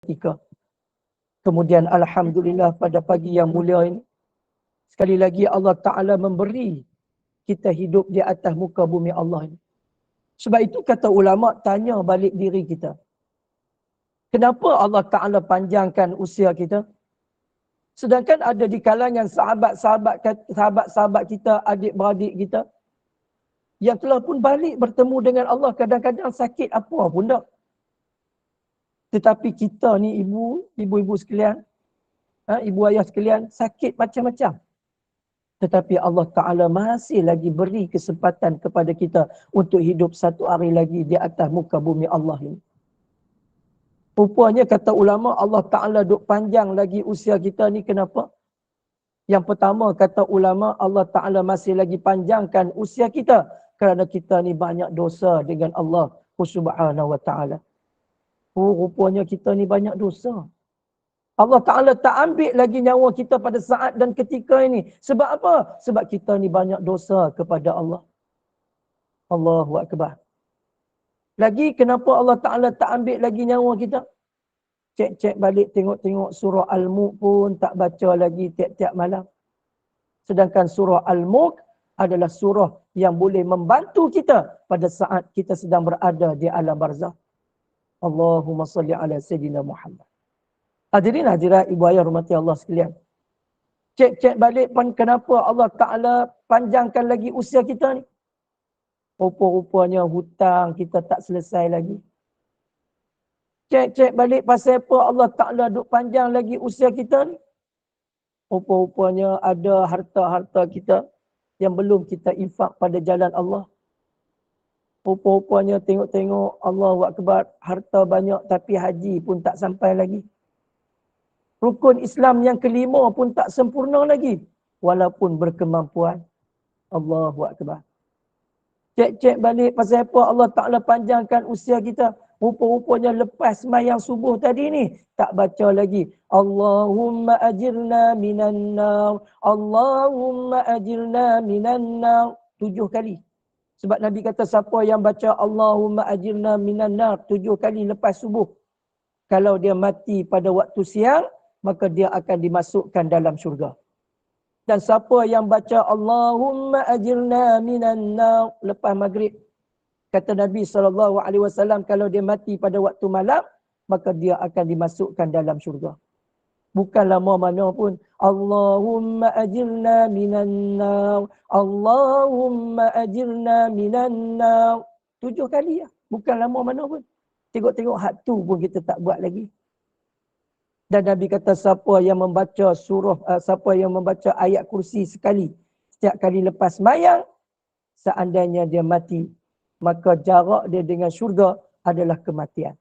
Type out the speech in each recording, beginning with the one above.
seketika. Kemudian alhamdulillah pada pagi yang mulia ini, sekali lagi Allah Ta'ala memberi kita hidup di atas muka bumi Allah ini. Sebab itu kata ulama, tanya balik diri kita. Kenapa Allah Ta'ala panjangkan usia kita? Sedangkan ada di kalangan sahabat-sahabat kita, adik-beradik kita, yang telah pun balik bertemu dengan Allah, kadang-kadang sakit apa pun tak. Tetapi kita ni ibu-ibu sekalian, ibu ayah sekalian, sakit macam-macam. Tetapi Allah Ta'ala masih lagi beri kesempatan kepada kita untuk hidup satu hari lagi di atas muka bumi Allah ini. Rupanya kata ulama, Allah Ta'ala duk panjang lagi usia kita ni kenapa? Yang pertama kata ulama, Allah Ta'ala masih lagi panjangkan usia kita kerana kita ni banyak dosa dengan Allah Subhanahu Wa Ta'ala. Rupanya kita ni banyak dosa. Allah Ta'ala tak ambil lagi nyawa kita pada saat dan ketika ini. Sebab apa? Sebab kita ni banyak dosa kepada Allah. Allahu Akbar. Lagi kenapa Allah Ta'ala tak ambil lagi nyawa kita? Cek-cek balik tengok-tengok surah Al-Mulk pun tak baca lagi tiap-tiap malam. Sedangkan surah Al-Mulk adalah surah yang boleh membantu kita pada saat kita sedang berada di alam barzakh. Allahumma salli ala Sayyidina Muhammad. Hadirin hadirat ibu ayah rahmati Allah sekalian. Cek-cek balik pun kenapa Allah Ta'ala panjangkan lagi usia kita ni. Rupa-rupanya hutang kita tak selesai lagi. Cek-cek balik pasal apa Allah Ta'ala duk panjang lagi usia kita ni. Rupa-rupanya ada harta-harta kita yang belum kita infak pada jalan Allah. Rupa-rupanya tengok-tengok Allahu Akbar, harta banyak tapi haji pun tak sampai lagi. Rukun Islam yang kelima pun tak sempurna lagi. Walaupun berkemampuan. Allahu Akbar. Cek-cek balik pasal apa Allah Ta'ala panjangkan usia kita. Rupa-rupanya lepas sembahyang subuh tadi ni, tak baca lagi. Allahumma ajirna minan nar. Allahumma ajirna minan nar. 7 kali. Sebab Nabi kata siapa yang baca Allahumma ajirna minan nar 7 kali lepas subuh. Kalau dia mati pada waktu siang, maka dia akan dimasukkan dalam syurga. Dan siapa yang baca Allahumma ajirna minan nar lepas maghrib, kata Nabi SAW, kalau dia mati pada waktu malam, maka dia akan dimasukkan dalam syurga. Bukan lama mana pun. Allahumma ajirna minan nar. Allahumma ajirna minan nar. 7 kali ya. Bukan lama mana pun. Tengok-tengok hak tu pun kita tak buat lagi. Dan Nabi kata siapa yang membaca siapa yang membaca ayat kursi sekali, setiap kali lepas sembahyang, seandainya dia mati, maka jarak dia dengan syurga adalah kematian.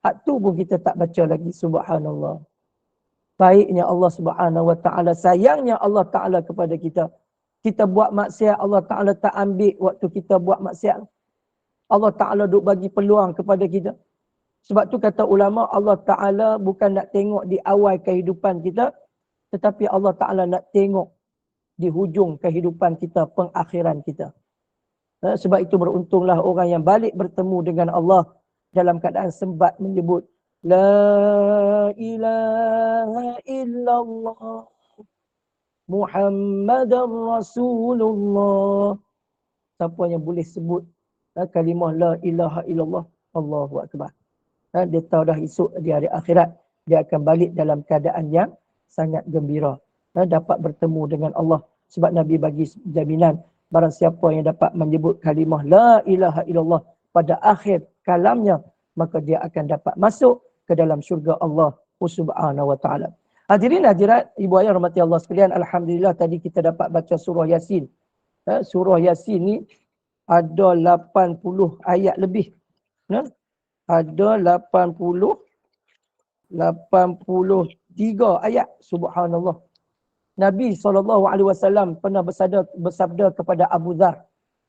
Hak tu pun kita tak baca lagi. Subhanallah. Baiknya Allah Subhanahu Wa Ta'ala, sayangnya Allah Ta'ala kepada kita. Kita buat maksiat, Allah Ta'ala tak ambil waktu kita buat maksiat. Allah Ta'ala duk bagi peluang kepada kita. Sebab tu kata ulama, Allah Ta'ala bukan nak tengok di awal kehidupan kita, tetapi Allah Ta'ala nak tengok di hujung kehidupan kita, pengakhiran kita. Sebab itu beruntunglah orang yang balik bertemu dengan Allah dalam keadaan sembat menyebut La ilaha illallah Muhammadar Rasulullah. Siapa yang boleh sebut kalimah La ilaha illallah, Allahu Akbar. Dia tahu dah esok di hari akhirat dia akan balik dalam keadaan yang sangat gembira. Dapat bertemu dengan Allah. Sebab Nabi bagi jaminan, barang siapa yang dapat menyebut kalimah La ilaha illallah pada akhir kalamnya, maka dia akan dapat masuk ke dalam syurga Allah Subhanahu Wa Ta'ala. Hadirin hadirat ibu ayah rahmati Allah sekalian, alhamdulillah tadi kita dapat baca surah Yasin. Surah Yasin ni ada 80 ayat lebih. Ada 83 ayat. Subhanallah. Nabi SAW pernah bersabda kepada Abu Dhar.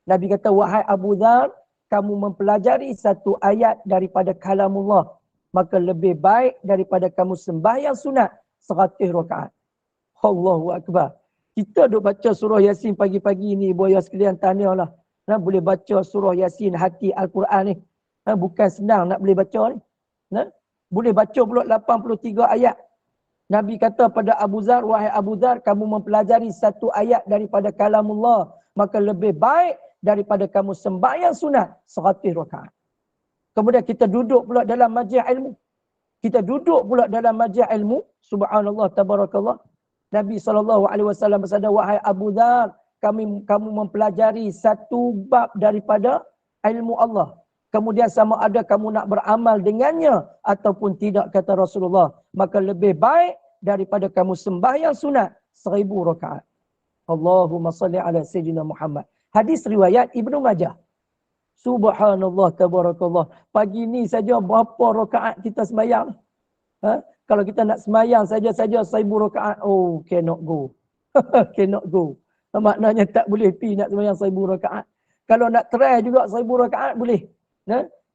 Nabi kata, wahai Abu Dhar, kamu mempelajari satu ayat daripada kalamullah, maka lebih baik daripada kamu sembahyang sunat 100 rakaat. Allahu Akbar. Kita duk baca surah Yasin pagi-pagi ni, ibu ayah sekalian, tahniahlah. Boleh baca surah Yasin hati Al-Quran ni. Bukan senang nak boleh baca ni. Boleh baca pula 83 ayat. Nabi kata pada Abu Dzar, wahai Abu Dzar, kamu mempelajari satu ayat daripada kalamullah, maka lebih baik daripada kamu sembahyang sunat 100 rakaat. Kemudian kita duduk pula dalam majlis ilmu. Kita duduk pula dalam majlis ilmu. Subhanallah, tabarakallah. Nabi SAW bersabda, wahai Abu Dzar, kamu mempelajari satu bab daripada ilmu Allah. Kemudian sama ada kamu nak beramal dengannya ataupun tidak, kata Rasulullah. Maka lebih baik daripada kamu sembahyang sunat 1000 rakaat. Allahumma salli ala Sayyidina Muhammad. Hadis riwayat Ibnu Majah. Subhanallah, tabarakallah. Pagi ni saja berapa rakaat kita sembahyang? Kalau kita nak sembahyang saja-saja 1000 rakaat, oh, cannot go. Cannot go. Maknanya tak boleh pi nak sembahyang 1000 rakaat. Kalau nak try juga 1000 rakaat boleh.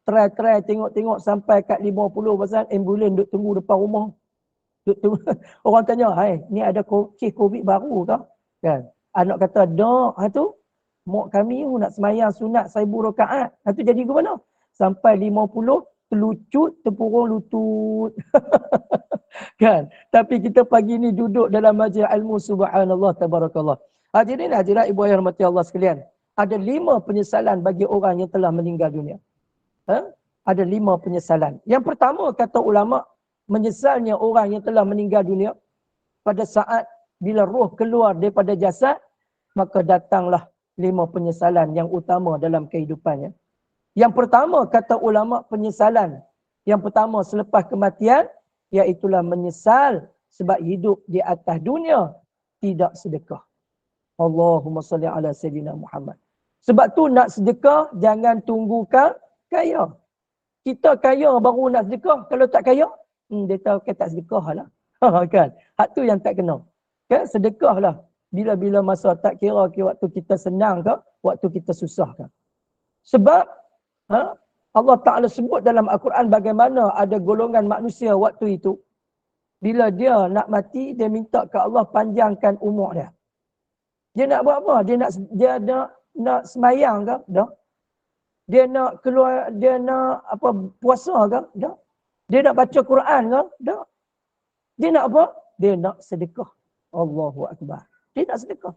Try tengok-tengok sampai kat 50 pasal ambulans duk tunggu depan rumah. Duk tunggu. Orang tanya, "Hai, ni ada kes COVID baru ke?" Kan? Anak kata, "Dak, tu mak kami nak sembahyang sunat 1000 rakaat." Tu jadi ke mana? Sampai 50 terlucut, terpurung lutut. Kan? Tapi kita pagi ni duduk dalam majlis ilmu, subhanallah, tabarakallah. Hadirin hadirat ibu ayah rahmati Allah sekalian. Ada 5 penyesalan bagi orang yang telah meninggal dunia. Ada 5 penyesalan. Yang pertama, kata ulama, menyesalnya orang yang telah meninggal dunia pada saat bila roh keluar daripada jasad, maka datanglah 5 penyesalan yang utama dalam kehidupannya. Yang pertama, kata ulama, penyesalan yang pertama selepas kematian, iaitulah menyesal sebab hidup di atas dunia tidak sedekah. Allahumma salli ala Sayyidina Muhammad. Sebab tu nak sedekah, jangan tunggu kaya. Kita kaya baru nak sedekah. Kalau tak kaya, dia tahu tak sedekah lah. Kan? Hak tu yang tak kena. Kan? Sedekah lah. Bila-bila masa, tak kira waktu kita senang ke, waktu kita susah ke. Sebab Allah Ta'ala sebut dalam Al-Quran bagaimana ada golongan manusia waktu itu. Bila dia nak mati, dia minta ke Allah panjangkan umur dia. Dia nak buat apa? Dia nak semayang ke? Dah. Dia nak keluar, dia nak puasa ke? Dah. Dia nak baca Quran ke? Dah. Dia nak apa? Dia nak sedekah. Allahu Akbar. Dia nak sedekah.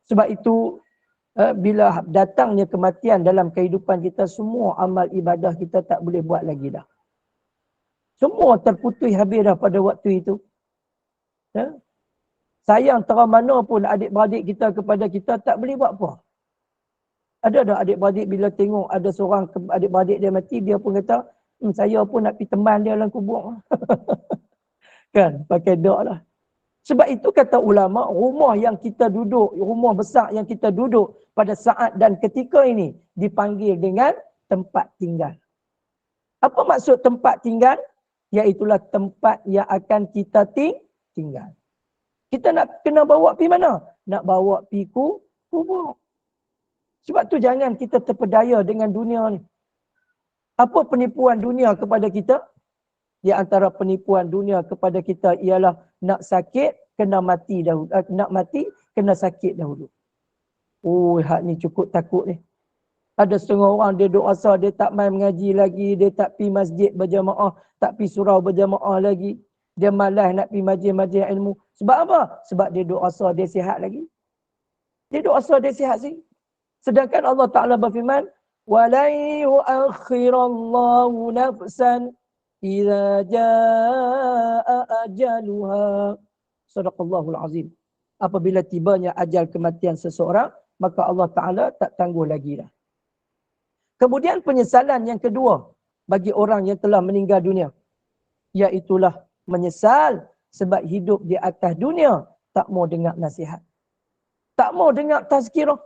Sebab itu, bila datangnya kematian dalam kehidupan kita, semua amal ibadah kita tak boleh buat lagi dah. Semua terputus habis dah pada waktu itu. Sayang terang mana pun adik-beradik kita kepada kita, tak boleh buat apa. Ada tak adik-beradik bila tengok ada seorang adik-beradik dia mati, dia pun kata, saya pun nak pergi teman dia dalam kubur. Kan, pakai doa lah. Sebab itu kata ulama, rumah yang kita duduk, rumah besar yang kita duduk pada saat dan ketika ini dipanggil dengan tempat tinggal. Apa maksud tempat tinggal? Iaitulah tempat yang akan kita tinggal. Kita nak kena bawa pergi mana? Nak bawa pergi kubur. Sebab tu jangan kita terpedaya dengan dunia ni. Apa penipuan dunia kepada kita? Di antara penipuan dunia kepada kita ialah nak sakit, kena mati dahulu. Nak mati, kena sakit dahulu. Oh, hak ni cukup takut ni. Ada setengah orang dia duk rasa dia tak main mengaji lagi, dia tak pergi masjid berjamaah, tak pergi surau berjamaah lagi. Dia malas nak pergi majlis-majlis ilmu. Sebab apa? Sebab dia duk rasa dia sihat lagi. Dia duk rasa dia sihat sih. Sedangkan Allah Ta'ala berfirman, وَلَنْ يُؤَخِّرَ اللَّهُ نَفْسًا إِذَا جَاءَ أَجَلُهَا. Sadaqallahul azim. Apabila tibanya ajal kematian seseorang, maka Allah Ta'ala tak tangguh lagi dah. Kemudian penyesalan yang kedua bagi orang yang telah meninggal dunia, iaitulah menyesal sebab hidup di atas dunia tak mau dengar nasihat. Tak mau dengar tazkirah.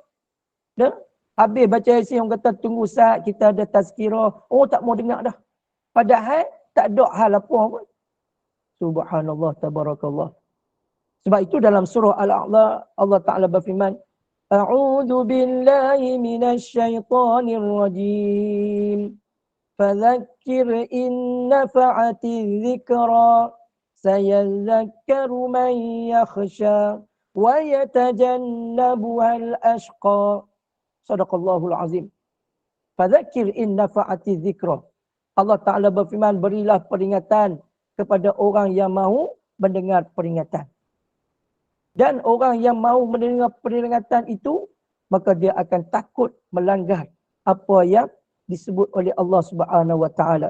Habis baca Yasin, orang kata tunggu saat kita ada tazkirah. Oh, tak mau dengar dah. Padahal tak ada hal apa pun. Subhanallah, tabarakallah. Sebab itu dalam surah Al-A'la, Allah Ta'ala berfirman, A'udhu billahi minasyaitanir rajim. Fadhakkir in nafa'ati dhikra. Sayadhakkaru man yakhsha. Wa yatajannabuhal ashqa. Sadaqallahul azim. Fadhakkir in nafa'ati dhikra. Allah Ta'ala berfirman, berilah peringatan kepada orang yang mahu mendengar peringatan. Dan orang yang mahu mendengar peringatan itu, maka dia akan takut melanggar apa yang disebut oleh Allah Subhanahu Wa Ta'ala.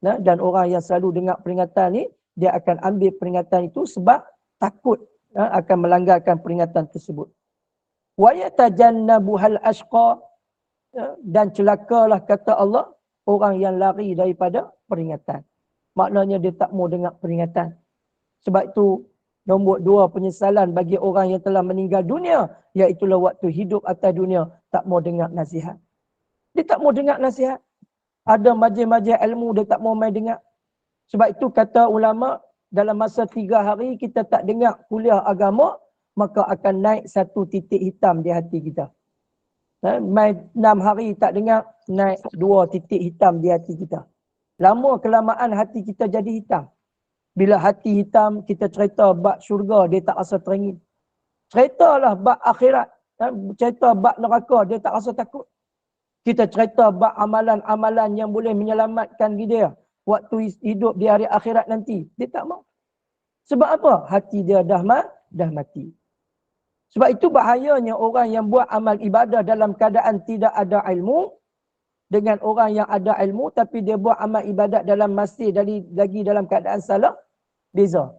Nah, dan orang yang selalu dengar peringatan ni, dia akan ambil peringatan itu sebab takut akan melanggarkan peringatan tersebut. Wa yatajannabuhal ashqa, dan celakalah kata Allah orang yang lari daripada peringatan. Maknanya dia tak mau dengar peringatan. Sebab itu nombor 2 penyesalan bagi orang yang telah meninggal dunia, iaitulah waktu hidup atas dunia tak mau dengar nasihat. Dia tak mau dengar nasihat. Ada majlis-majlis ilmu dia tak mau main dengar. Sebab itu kata ulama, dalam masa 3 hari kita tak dengar kuliah agama, maka akan naik satu titik hitam di hati kita. Main 6 hari tak dengar, naik 2 titik hitam di hati kita. Lama kelamaan hati kita jadi hitam. Bila hati hitam, kita cerita bab syurga, dia tak rasa teringin. Ceritalah bab akhirat, cerita bab neraka, dia tak rasa takut. Kita cerita bab amalan-amalan yang boleh menyelamatkan dia waktu hidup di hari akhirat nanti. Dia tak mau. Sebab apa? Hati dia dah mati. Sebab itu bahayanya orang yang buat amal ibadah dalam keadaan tidak ada ilmu, dengan orang yang ada ilmu tapi dia buat amal ibadat dalam masih lagi dalam keadaan salah, beza.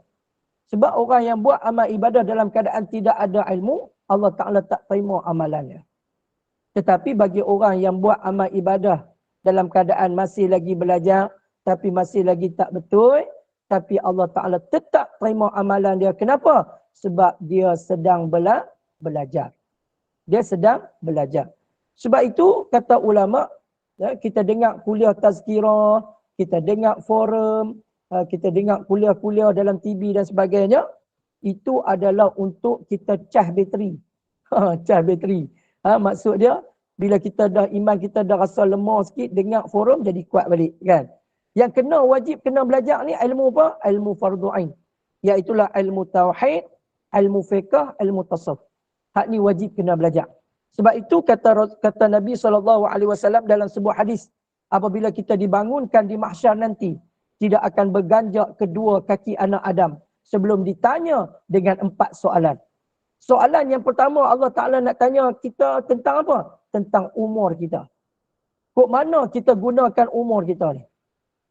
Sebab orang yang buat amal ibadah dalam keadaan tidak ada ilmu, Allah Ta'ala tak terima amalannya. Tetapi bagi orang yang buat amal ibadah dalam keadaan masih lagi belajar, tapi masih lagi tak betul, tapi Allah Ta'ala tetap terima amalan dia. Kenapa? Sebab dia sedang belajar. Dia sedang belajar. Sebab itu kata ulama, kita dengar kuliah tazkirah, kita dengar forum, kita dengar kuliah-kuliah dalam TV dan sebagainya, itu adalah untuk kita cas bateri. Cas bateri. Maksud dia, bila kita dah iman kita dah rasa lemah sikit, dengar forum jadi kuat balik, kan? Yang wajib kena belajar ni ilmu apa? Ilmu fardu ain. Iaitulah ilmu tauhid, ilmu fiqh, ilmu tasawuf. Hak ni wajib kena belajar. Sebab itu kata Nabi SAW dalam sebuah hadis, apabila kita dibangunkan di mahsyar nanti, tidak akan berganjak kedua kaki anak Adam sebelum ditanya dengan 4 soalan. Soalan yang pertama, Allah Ta'ala nak tanya kita tentang apa? Tentang umur kita. Kok mana kita gunakan umur kita ni?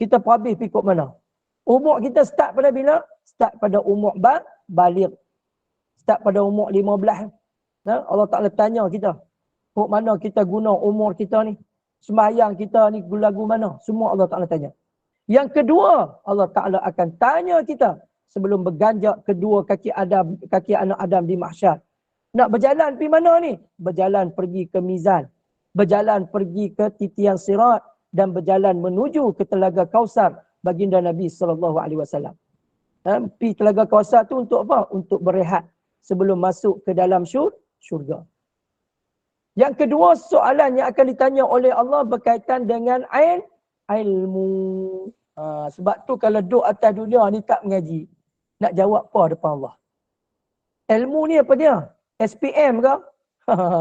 Kita habis pergi kok mana? Umur kita start pada bila? Start pada umur baligh. Start pada umur 15. Allah Ta'ala tanya kita, kok mana kita guna umur kita ni? Sembahyang kita ni lagu mana? Semua Allah Ta'ala tanya. Yang kedua, Allah Ta'ala akan tanya kita sebelum berganjak kedua kaki anak Adam di mahsyar. Nak berjalan pergi mana ni? Berjalan pergi ke mizan. Berjalan pergi ke titian sirat. Dan berjalan menuju ke Telaga Kausar baginda Nabi SAW. Pergi Telaga Kausar tu untuk apa? Untuk berehat sebelum masuk ke dalam syurga. Yang kedua, soalan yang akan ditanya oleh Allah berkaitan dengan ilmu. Sebab tu kalau duduk atas dunia ni tak mengaji, nak jawab apa depan Allah? Ilmu ni apa dia? SPM ke?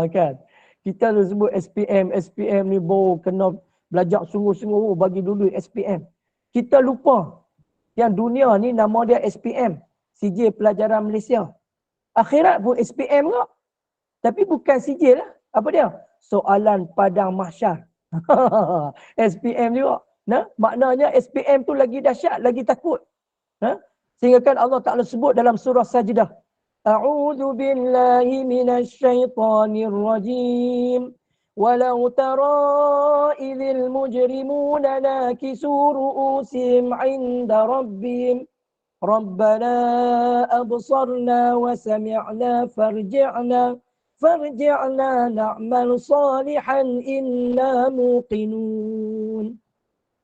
Kan? Kita sebut SPM ni baru kena belajar sungguh-sungguh bagi dulu SPM. Kita lupa yang dunia ni nama dia SPM, Sijil Pelajaran Malaysia. Akhirat pun SPM ke? Tapi bukan sijil lah. Apa dia? Soalan padang mahsyar. SPM juga. Maknanya SPM tu lagi dahsyat, lagi takut. Sehingga kan Allah Ta'ala sebut dalam surah Sajdah. A'udzu billahi minasy syaithanir rajim. Walau tara idzil mujrimuna nakisu ru'usihim 'inda rabbihim Rabbana absarna wa sami'na farji'na na'mal salihan inna muqinun.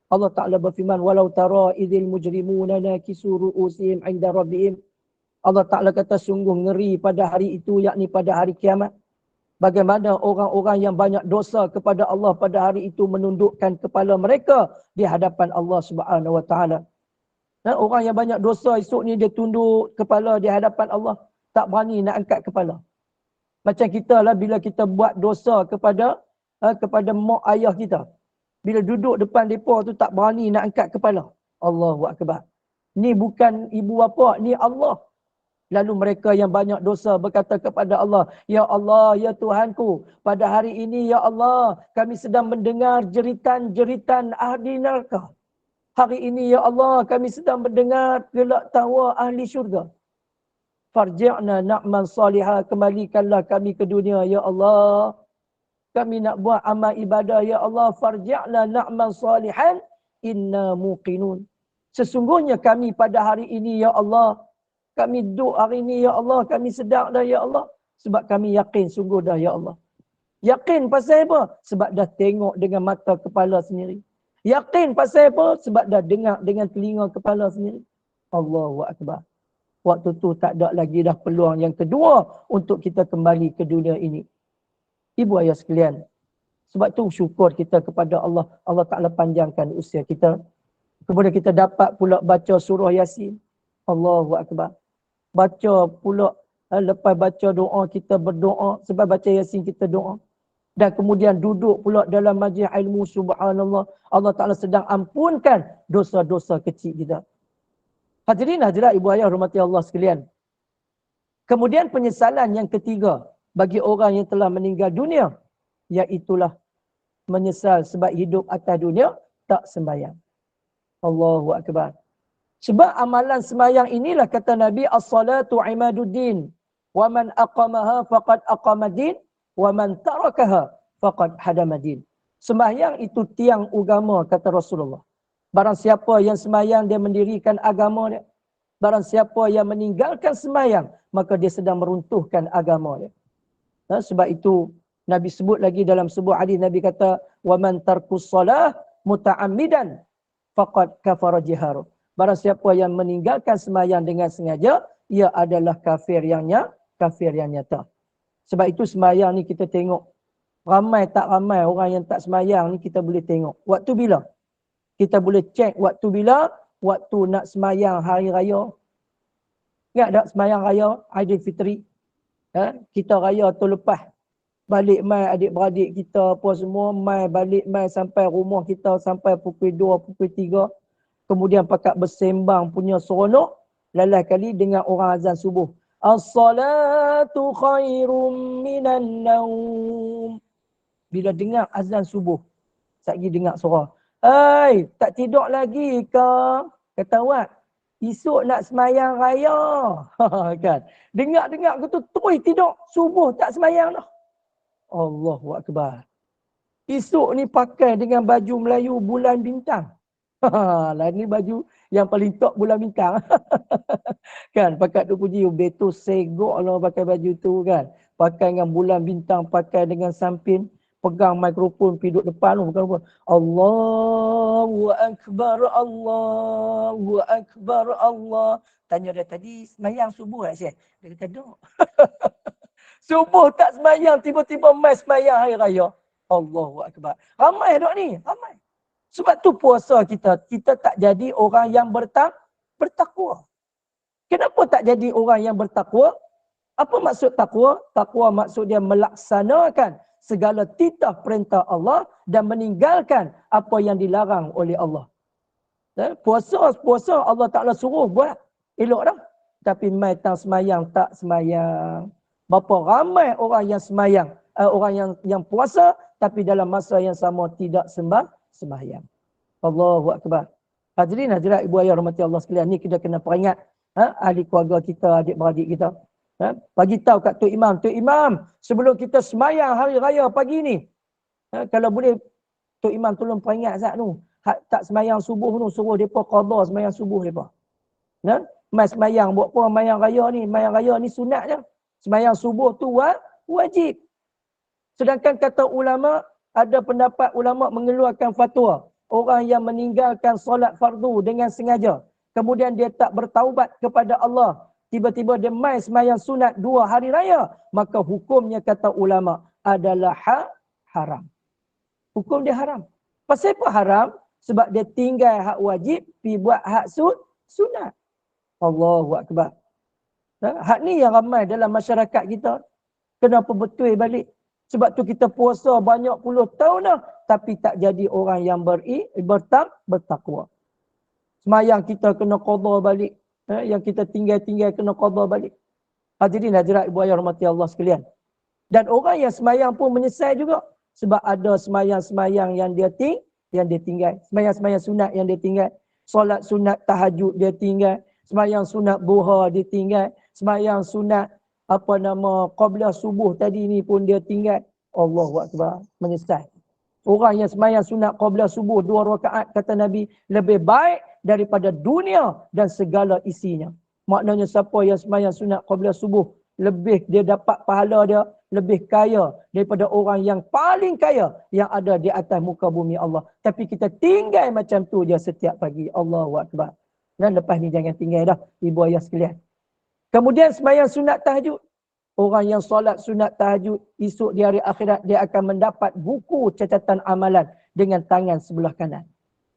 Allah Ta'ala berfirman, walau tara idzil mujrimuna nakisu ru'usihim 'inda rabbihim. Allah Ta'ala kata sungguh ngeri pada hari itu, yakni pada hari kiamat. Bagaimana orang-orang yang banyak dosa kepada Allah pada hari itu menundukkan kepala mereka di hadapan Allah Subhanahu Wa Taala. Orang yang banyak dosa esok ni dia tunduk kepala di hadapan Allah, tak berani nak angkat kepala. Macam kita lah bila kita buat dosa kepada mak ayah kita. Bila duduk depan mereka tu tak berani nak angkat kepala. Allahu Akbar. Ni bukan ibu bapa, ni Allah. Lalu mereka yang banyak dosa berkata kepada Allah, Ya Allah, Ya Tuhanku, pada hari ini, Ya Allah, kami sedang mendengar jeritan-jeritan ahli neraka. Hari ini, Ya Allah, kami sedang mendengar gelak tawa ahli syurga. Farji'na na'mal salihah, kembalikanlah kami ke dunia, Ya Allah. Kami nak buat amal ibadah, Ya Allah. Farji'na na'mal salihan, inna muqinun. Sesungguhnya kami pada hari ini, Ya Allah, kami duduk hari ini, Ya Allah. Kami sedar dah, Ya Allah. Sebab kami yakin sungguh dah, Ya Allah. Yakin pasal apa? Sebab dah tengok dengan mata kepala sendiri. Yakin pasal apa? Sebab dah dengar dengan telinga kepala sendiri. Allahu Akbar. Waktu tu tak ada lagi dah peluang yang kedua untuk kita kembali ke dunia ini. Ibu ayah sekalian. Sebab tu syukur kita kepada Allah. Allah Ta'ala panjangkan usia kita. Kemudian kita dapat pula baca surah Yasin. Allahu Akbar. Baca pula, lepas baca doa kita berdoa, sebab baca Yasin kita doa. Dan kemudian duduk pula dalam majlis ilmu, subhanallah. Allah Ta'ala sedang ampunkan dosa-dosa kecil kita. Hadirin hadirat ibu ayah rahmati Allah sekalian. Kemudian penyesalan yang ketiga bagi orang yang telah meninggal dunia, iaitulah menyesal sebab hidup atas dunia tak sembahyang. Allahu Akbar. Sebab amalan sembahyang inilah kata Nabi, as-salatu imaduddin, wa man aqamaha faqad aqamaddin, wa man tarakaha faqad hadamaddin. Sembahyang itu tiang agama kata Rasulullah. Barang siapa yang sembahyang dia mendirikan agama dia. Barang siapa yang meninggalkan sembahyang maka dia sedang meruntuhkan agama dia. Sebab itu Nabi sebut lagi dalam sebuah hadis, Nabi kata, wa man tarkus salah muta'ammidan faqad kafara jiharu. Barang siapa yang meninggalkan sembahyang dengan sengaja, ia adalah kafir yang nyata. Sebab itu sembahyang ni kita tengok. Ramai tak ramai orang yang tak sembahyang ni kita boleh tengok. Waktu bila? Kita boleh cek waktu bila? Waktu nak sembahyang hari raya. Ingat tak sembahyang raya Aidilfitri? Kita raya tu lepas. Balik mai adik-beradik kita apa semua. Mai balik mai sampai rumah kita sampai pukul 2, pukul 3. Kemudian pakat bersembang punya seronok. Lalah kali dengan orang azan subuh. As-salatu khairum minan naum. Bila dengar azan subuh. Sekejap dengar suara. Hai, tak tidur lagi ke? Kata awak. Esok nak semayang raya. Kan? Dengar-dengar tu terus tidur. Subuh tak semayang dah. Allahu Akbar. Esok ni pakai dengan baju Melayu bulan bintang. Lah ni baju yang paling top bulan bintang. Kan pakai tu puji betul segok lah pakai baju tu kan. Pakai dengan bulan bintang, pakai dengan sampin, pegang mikrofon pergi duduk depan tu bukan apa. Allahu Akbar, Allahu Akbar, Allah. Tanya dia tadi sembahyang subuh tak Syekh? Dia kata duk. Subuh tak sembahyang, tiba-tiba mai sembahyang hari raya. Allahu Akbar. Ramai dok ni, ramai. Sebab tu puasa kita tak jadi orang yang bertakwa. Kenapa tak jadi orang yang bertakwa? Apa maksud takwa? Takwa maksud dia melaksanakan segala titah perintah Allah dan meninggalkan apa yang dilarang oleh Allah. Puasa Allah Ta'ala suruh buat. Elok dah. Tapi mai tang semayang tak semayang. Berapa ramai orang yang semayang. Orang yang puasa tapi dalam masa yang sama tidak sembahyang. Allahu Akbar. Hadirin hadirat ibu ayah rahmati Allah sekalian, ni kita kena peringat ahli keluarga kita, adik-beradik kita. Bagi tahu kat Tok Imam, sebelum kita semayang hari raya pagi ni, kalau boleh Tok Imam tolong peringat Zat tu, tak semayang subuh tu, suruh depa qada semayang subuh depa. Mai semayang buat apa semayang raya ni? Semayang raya ni sunat je. Semayang subuh tu wajib. Sedangkan kata ulama, ada pendapat ulama mengeluarkan fatwa. Orang yang meninggalkan solat fardu dengan sengaja. Kemudian dia tak bertaubat kepada Allah. Tiba-tiba dia mai semayang sunat 2 hari raya. Maka hukumnya kata ulama adalah haram. Hukum dia haram. Pasal apa haram? Sebab dia tinggal hak wajib, pergi buat hak sunat. Allahu Akbar. Hak ni yang ramai dalam masyarakat kita. Kenapa betul balik? Sebab tu kita puasa banyak puluh tahun dah. tapi tak jadi orang yang bertakwa. Semayang kita kena qada balik. Yang kita tinggal-tinggal kena qada balik. Hadirin hadirat ibu ayah rahmati Allah sekalian. Dan orang yang semayang pun menyesal juga. Sebab ada semayang-semayang yang dia tinggal. Semayang-semayang sunat yang dia tinggal. Solat sunat tahajud dia tinggal. Semayang sunat duha dia tinggal. Semayang sunat qabla subuh tadi ni pun dia tinggal. Allahu Akbar. Menyesal. Orang yang semayang sunat qabla subuh 2 rakaat kata Nabi lebih baik daripada dunia dan segala isinya. Maknanya siapa yang semayang sunat qabla subuh lebih dia dapat pahala dia lebih kaya daripada orang yang paling kaya yang ada di atas muka bumi Allah. Tapi kita tinggal macam tu dia setiap pagi. Allahu Akbar. Dan lepas ni jangan tinggal dah ibu ayah sekalian. Kemudian semayang sunat tahajud. Orang yang solat sunat tahajud esok di hari akhirat dia akan mendapat buku catatan amalan dengan tangan sebelah kanan.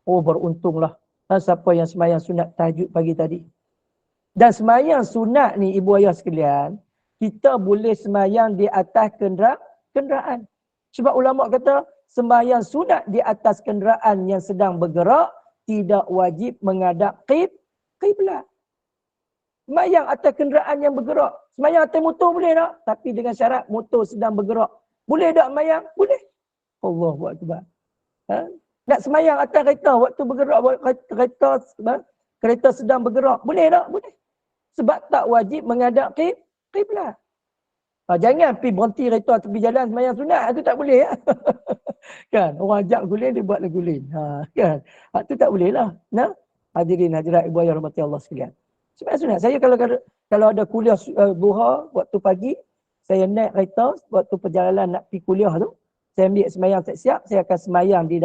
Oh beruntunglah siapa yang semayang sunat tahajud pagi tadi. Dan semayang sunat ni ibu ayah sekalian, kita boleh semayang di atas kenderaan. Sebab ulama kata semayang sunat di atas kenderaan yang sedang bergerak tidak wajib menghadap qiblat. Semayang atas kenderaan yang bergerak. Semayang atas motor boleh tak? Tapi dengan syarat motor sedang bergerak. Boleh tak semayang? Boleh. Allahu Akbar. Nak semayang atas kereta waktu bergerak, kereta sedang bergerak. Boleh tak? Boleh. Sebab tak wajib menghadap qiblat. Jangan pergi berhenti kereta tepi jalan semayang sunat. Itu tak boleh. Kan? Orang ajak guling, dia buat lagu guling. Kan? Itu tak boleh lah. Nah? Hadirin hadirat ibu ayah rahmati Allah sekalian. Semayang sunat. Saya kalau ada kuliah duha waktu pagi, saya naik kereta waktu perjalanan nak pergi kuliah tu, saya ambil semayang siap-siap, saya akan semayang di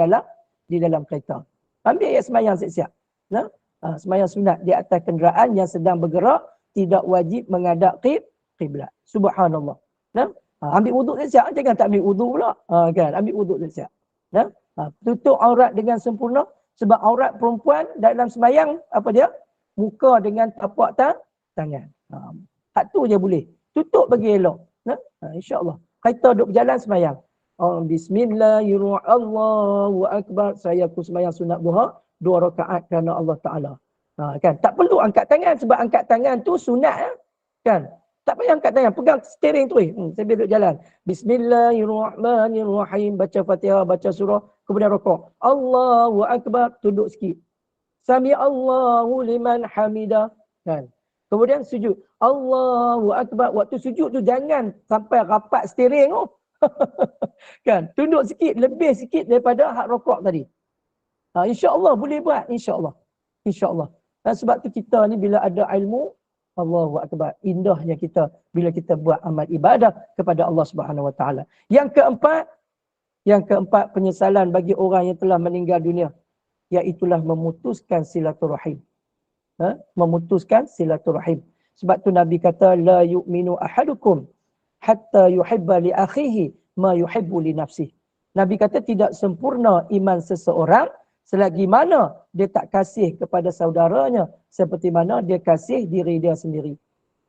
dalam kereta. Ambil semayang siap-siap. Nah? Semayang sunat di atas kenderaan yang sedang bergerak tidak wajib menghadap qiblat. Subhanallah. Nah? Ambil wuduk siap-siap, jangan tak ambil wuduk pula. Kan? Ambil wuduk siap-siap. Nah? Tutup aurat dengan sempurna sebab aurat perempuan dalam semayang apa dia? Muka dengan tapak tangan. Hak tu je boleh. Tutup bagi elok. Nah? InsyaAllah. Kereta duduk berjalan semayang. Bismillahirrahmanirrahim. Allahu Akbar. Saya aku semayang sunat duha 2 rakaat kerana Allah Ta'ala. Kan? Tak perlu angkat tangan sebab angkat tangan tu sunat. Kan? Tak payah angkat tangan. Pegang steering tu. Saya duduk jalan. Bismillahirrahmanirrahim. Baca Fatihah, baca surah. Kemudian rokok. Allahu Akbar. Tunduk sikit. Sami Allahu liman hamidah. Kan? Kemudian sujud. Allahu Akbar. Waktu sujud tu jangan sampai rapat steering tu. Kan? Tunduk sikit. Lebih sikit daripada hak rokok tadi. InsyaAllah boleh buat. InsyaAllah. InsyaAllah. Dan sebab tu kita ni bila ada ilmu, Allahu Akbar. Indahnya kita bila kita buat amal ibadah kepada Allah Subhanahu Wa Taala. Yang keempat penyesalan bagi orang yang telah meninggal dunia. Iaitulah memutuskan silaturahim. Memutuskan silaturahim. Sebab tu Nabi kata, la yu'minu ahadukum hatta yuhibba li akhihi ma yuhibbu li nafsihi. Nabi kata tidak sempurna iman seseorang selagi mana dia tak kasih kepada saudaranya seperti mana dia kasih diri dia sendiri.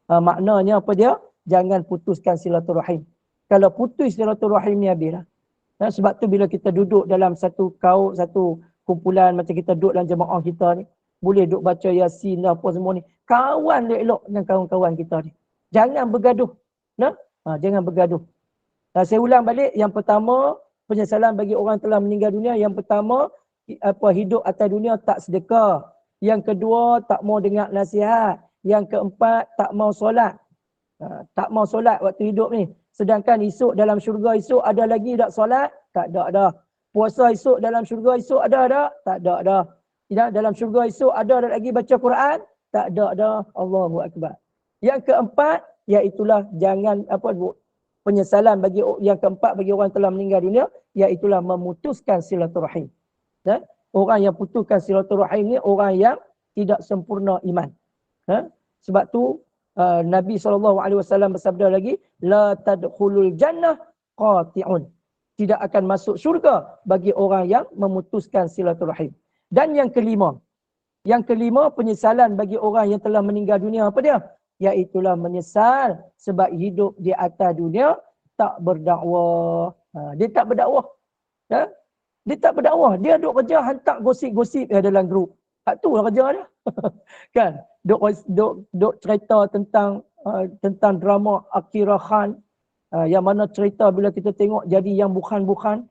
Maknanya apa dia? Jangan putuskan silaturahim. Kalau putus silaturahim ni habislah. Sebab tu bila kita duduk dalam satu kumpulan macam kita duduk dalam jemaah kita ni, boleh duduk baca Yasin apa semua ni. Kawan elok dengan kawan-kawan kita ni. Jangan bergaduh. Jangan bergaduh. Saya ulang balik, yang pertama penyesalan bagi orang telah meninggal dunia. Yang pertama, hidup atas dunia tak sedekah. Yang kedua, tak mau dengar nasihat. Yang keempat, tak mau solat. Tak mau solat waktu hidup ni. Sedangkan esok dalam syurga esok ada lagi tak solat? Tak ada dah. Puasa esok dalam syurga esok ada tak? Tak ada dah. Dalam syurga esok ada lagi baca Quran? Tak ada dah. Allahu Akbar. Yang keempat, iaitulah jangan penyesalan bagi yang keempat bagi orang telah meninggal dunia, iaitulah memutuskan silaturahim. Orang yang putuskan silaturahim ni orang yang tidak sempurna iman. Sebab tu Nabi SAW bersabda lagi, la tadkhulul jannah qati'un. Tidak akan masuk syurga bagi orang yang memutuskan silaturahim. Dan yang kelima penyesalan bagi orang yang telah meninggal dunia apa dia? Iaitulah menyesal sebab hidup di atas dunia tak berdakwah. Dia tak berdakwah. Dia tak berdakwah. Dia duk kerja hantar gosip-gosip dalam grup. Tak tu lah kerja dia. Kan? Duk cerita tentang drama Akira Khan. Yang mana cerita bila kita tengok jadi yang bukan-bukan.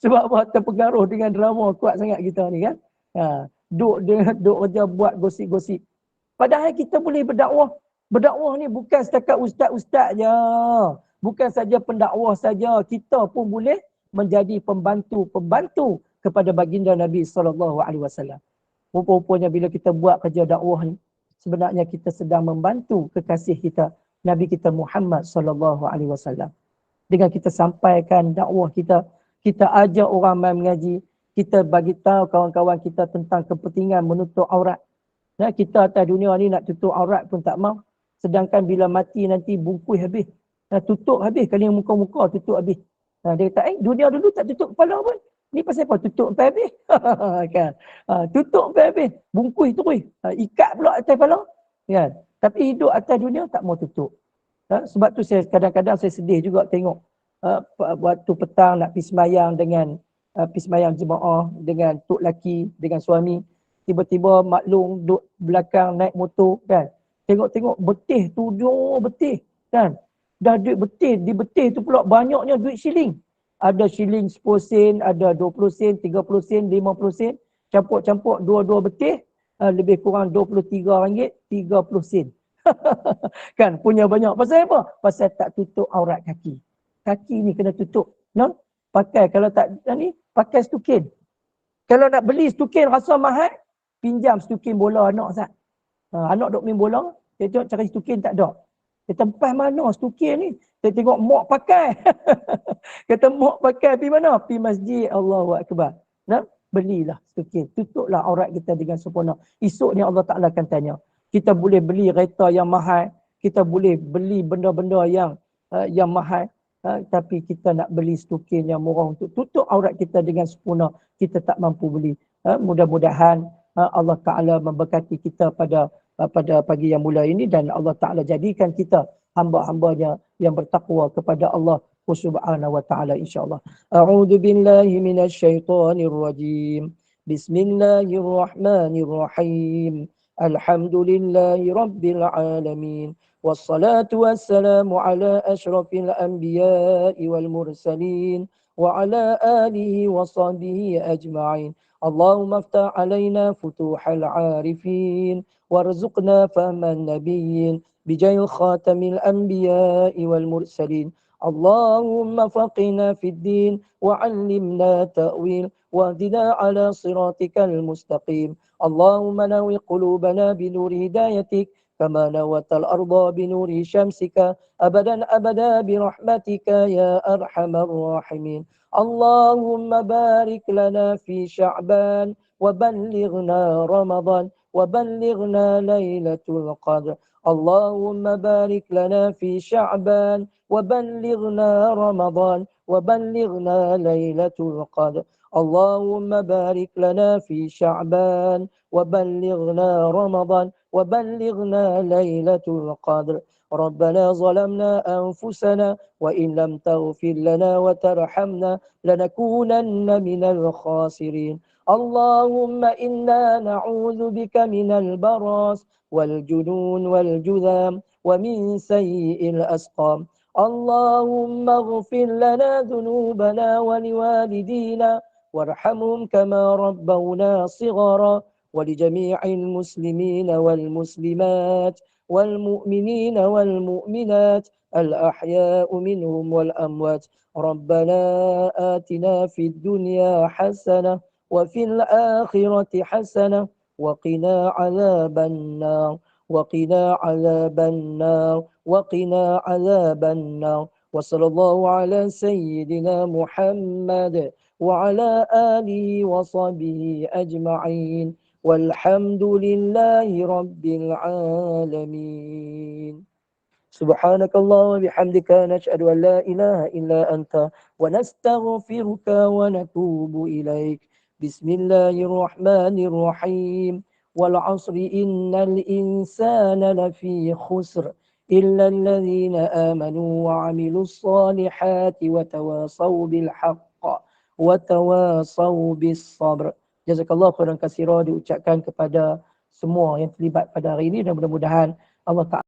Sebab apa? Terpengaruh dengan drama kuat sangat kita ni kan. Duk kerja buat gosip-gosip. Padahal kita boleh berdakwah. Berdakwah ni bukan setakat ustaz-ustaz je. Bukan saja pendakwah saja. Kita pun boleh menjadi pembantu kepada baginda Nabi SAW. Rupa-rupanya bila kita buat kerja dakwah ni, sebenarnya kita sedang membantu kekasih kita, Nabi kita Muhammad SAW. Dengan kita sampaikan dakwah kita ajar orang main mengaji, kita bagi tahu kawan-kawan kita tentang kepentingan menutup aurat. Nah, kita atas dunia ni nak tutup aurat pun tak mau. Sedangkan bila mati nanti bungkus habis. Tutup habis, kali muka-muka tutup habis. Dia kata, dunia dulu tak tutup kepala pun. Ni pasal apa? Tutup sampai habis. Kan? Tutup sampai habis. Bungkus terus. Ikat pula atas kepala. Kan? Tapi hidup atas dunia tak mau tutup. Sebab tu saya kadang-kadang saya sedih juga tengok. Waktu petang nak pergi semayang dengan pergi semayang jemaah dengan tok laki, dengan suami. Tiba-tiba maklum duduk belakang naik motor kan. Tengok-tengok betih, 7 betih kan. Dah duit betih, di betih tu pula banyaknya duit shilling. Ada shilling 10 sen, ada 20 sen, 30 sen, 50 sen. Campur-campur 2 betih, lebih kurang RM23, 30 sen. Kan, punya banyak. Pasal apa? Pasal tak tutup aurat kaki. Kaki ni kena tutup. No? Pakai, kalau tak ni, pakai stukin. Kalau nak beli stukin rasa mahal, pinjam stukin bola anak Ustaz. Anak duk main bola, dia tengok cari stukin tak ada. Dia tempat mana stukin ni? Dia tengok mak pakai. Kata mak pakai pergi mana? Pergi masjid. Allahu Akbar. Nah, belilah stukin. Tutuplah aurat kita dengan sempurna. Esok ni Allah Ta'ala akan tanya. Kita boleh beli kereta yang mahal. Kita boleh beli benda-benda yang mahal. Tapi kita nak beli stukin yang murah untuk tutup aurat kita dengan sempurna. Kita tak mampu beli. Mudah-mudahan Allah Ta'ala memberkati kita pada pagi yang mulia ini dan Allah Ta'ala jadikan kita hamba-hambanya yang bertakwa kepada Allah Subhanahu wa Ta'ala insyaAllah. A'udhu billahi minasyaitanir rajim. Bismillahirrahmanirrahim. Alhamdulillahi rabbil alamin. Wassalatu wassalamu ala ashrafil anbiya'i wal mursalin. Wa ala alihi wa sahbihi ajma'in. Allahumma aftah alaina futuhal arifin. وارزقنا فهم النبيين بجاه خاتم الأنبياء والمرسلين اللهم فقنا في الدين وعلمنا تأويل واهدنا على صراطك المستقيم اللهم نوّر قلوبنا بنور هدايتك كما نوّرت الأرض بنور شمسك أبدا أبدا برحمتك يا أرحم الراحمين اللهم بارك لنا في شعبان وبلغنا رمضان وبلغنا ليلة القدر اللهم بارك لنا في شعبان وبلغنا رمضان وبلغنا ليلة القدر اللهم بارك لنا في شعبان وبلغنا رمضان وبلغنا ليلة القدر ربنا ظلمنا أنفسنا وإن لم تغفر لنا وترحمنا لنكونن من الخاسرين اللهم إنا نعوذ بك من البرص والجنون والجذام ومن سيء الأسقام اللهم اغفر لنا ذنوبنا ولوالدينا وارحمهم كما ربونا صغارا ولجميع المسلمين والمسلمات والمؤمنين والمؤمنات الأحياء منهم والأموات ربنا آتنا في الدنيا حسنة وفي الآخرة حسنة وقنا عذاب النار وقنا عذاب النار وقنا عذاب النار وصلى الله على سيدنا محمد وعلى آله وصحبه أجمعين والحمد لله رب العالمين سبحانك اللهم وبحمدك نشهد أن لا إله إلا أنت ونستغفرك ونتوب إليك بسم الله الرحمن الرحيم والعصر إن الإنسان لفي خسر إلا الذين آمنوا وعملوا الصالحات وتواصوا بالحق wa tawassaw bis sabr. Jazakallahu khairan katsira diucapkan kepada semua yang terlibat pada hari ini dan mudah-mudahan Allah Ta'ala